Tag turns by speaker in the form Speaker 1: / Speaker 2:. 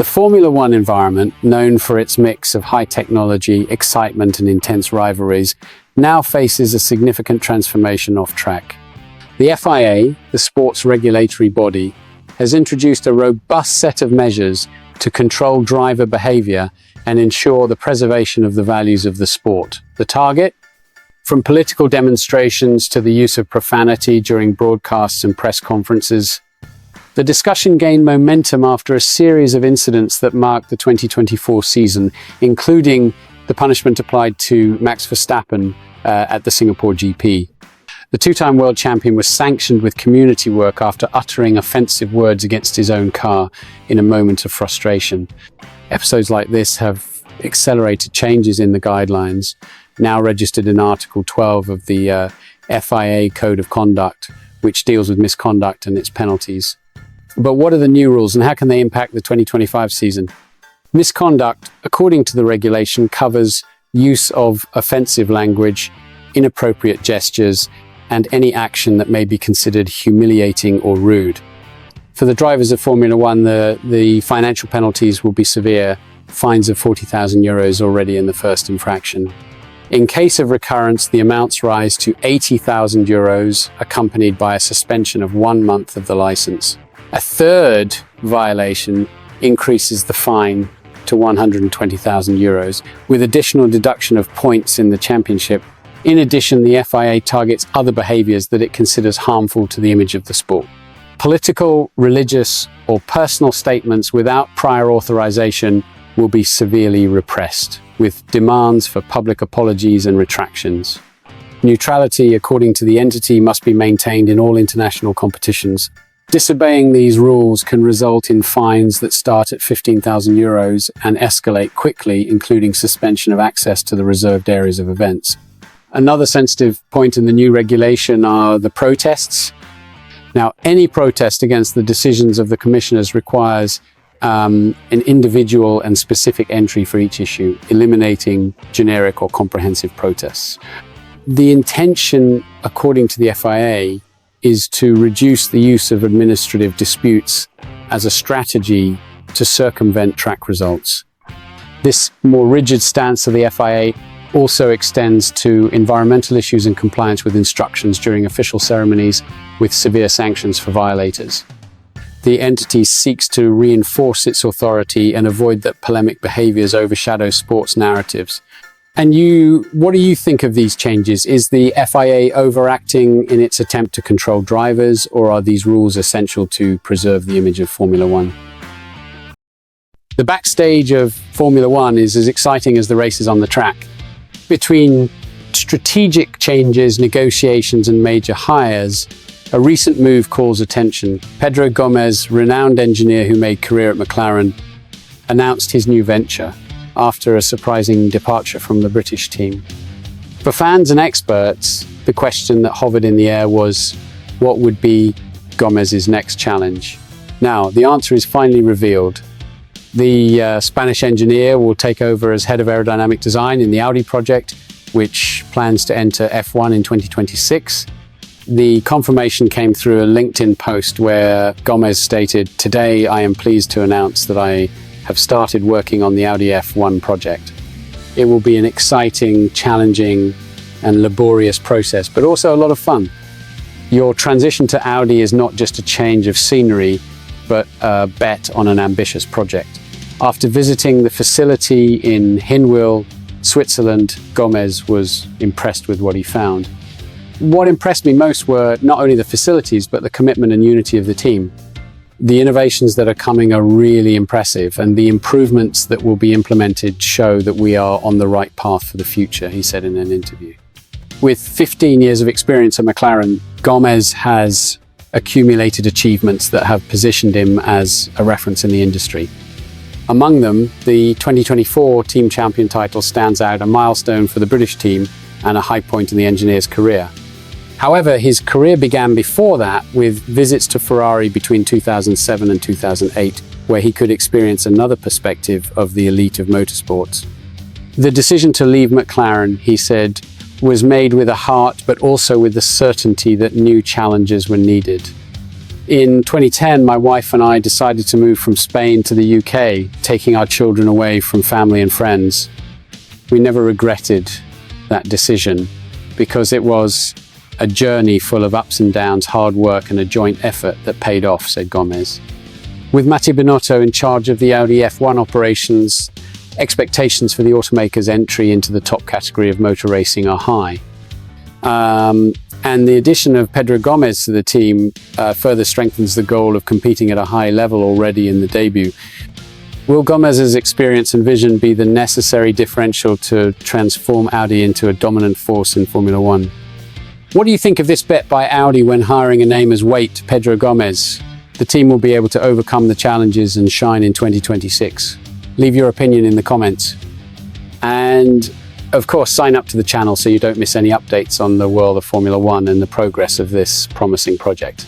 Speaker 1: The Formula One environment, known for its mix of high technology, excitement and intense rivalries, now faces a significant transformation off track. The FIA, the sport's regulatory body, has introduced a robust set of measures to control driver behavior and ensure the preservation of the values of the sport. The target? From political demonstrations to the use of profanity during broadcasts and press conferences, the discussion gained momentum after a series of incidents that marked the 2024 season, including the punishment applied to Max Verstappen at the Singapore GP. The two-time world champion was sanctioned with community work after uttering offensive words against his own car in a moment of frustration. Episodes like this have accelerated changes in the guidelines, now registered in Article 12 of the FIA Code of Conduct, which deals with misconduct and its penalties. But what are the new rules and how can they impact the 2025 season? Misconduct, according to the regulation, covers use of offensive language, inappropriate gestures, and any action that may be considered humiliating or rude. For the drivers of Formula One, the financial penalties will be severe, fines of €40,000 already in the first infraction. In case of recurrence, the amounts rise to €80,000, accompanied by a suspension of 1 month of the license. A third violation increases the fine to €120,000, with additional deduction of points in the championship. In addition, the FIA targets other behaviours that it considers harmful to the image of the sport. Political, religious, or personal statements without prior authorization will be severely repressed, with demands for public apologies and retractions. Neutrality, according to the entity, must be maintained in all international competitions. Disobeying these rules can result in fines that start at €15,000 and escalate quickly, including suspension of access to the reserved areas of events. Another sensitive point in the new regulation are the protests. Now, any protest against the decisions of the commissioners requires an individual and specific entry for each issue, eliminating generic or comprehensive protests. The intention, according to the FIA, is to reduce the use of administrative disputes as a strategy to circumvent track results. This more rigid stance of the FIA also extends to environmental issues and compliance with instructions during official ceremonies, with severe sanctions for violators. The entity seeks to reinforce its authority and avoid that polemic behaviors overshadow sports narratives. And what do you think of these changes? Is the FIA overacting in its attempt to control drivers, or are these rules essential to preserve the image of Formula One? The backstage of Formula One is as exciting as the races on the track. Between strategic changes, negotiations, and major hires, a recent move calls attention. Pedro Gomez, renowned engineer who made career at McLaren, announced his new venture after a surprising departure from the British team. For fans and experts, the question that hovered in the air was, what would be Gomez's next challenge? Now, the answer is finally revealed. The Spanish engineer will take over as head of aerodynamic design in the Audi project, which plans to enter F1 in 2026. The confirmation came through a LinkedIn post where Gomez stated, "Today I am pleased to announce that I have started working on the Audi F1 project. It will be an exciting, challenging, and laborious process, but also a lot of fun. Your transition to Audi is not just a change of scenery, but a bet on an ambitious project." After visiting the facility in Hinwil, Switzerland, Gomez was impressed with what he found. What impressed me most were not only the facilities, but the commitment and unity of the team. The innovations that are coming are really impressive, and the improvements that will be implemented show that we are on the right path for the future, he said in an interview. With 15 years of experience at McLaren, Gomez has accumulated achievements that have positioned him as a reference in the industry. Among them, the 2024 team champion title stands out, a milestone for the British team and a high point in the engineer's career. However, his career began before that with visits to Ferrari between 2007 and 2008, where he could experience another perspective of the elite of motorsports. The decision to leave McLaren, he said, was made with a heart, but also with the certainty that new challenges were needed. in 2010, my wife and I decided to move from Spain to the UK, taking our children away from family and friends. We never regretted that decision because it was a journey full of ups and downs, hard work and a joint effort that paid off, said Gomez. With Matteo Binotto in charge of the Audi F1 operations, expectations for the automaker's entry into the top category of motor racing are high. And the addition of Pedro Gomez to the team further strengthens the goal of competing at a high level already in the debut. Will Gomez's experience and vision be the necessary differential to transform Audi into a dominant force in Formula One? What do you think of this bet by Audi when hiring a name as weight Pedro Gomez? The team will be able to overcome the challenges and shine in 2026. Leave your opinion in the comments. And of course, sign up to the channel so you don't miss any updates on the world of Formula One and the progress of this promising project.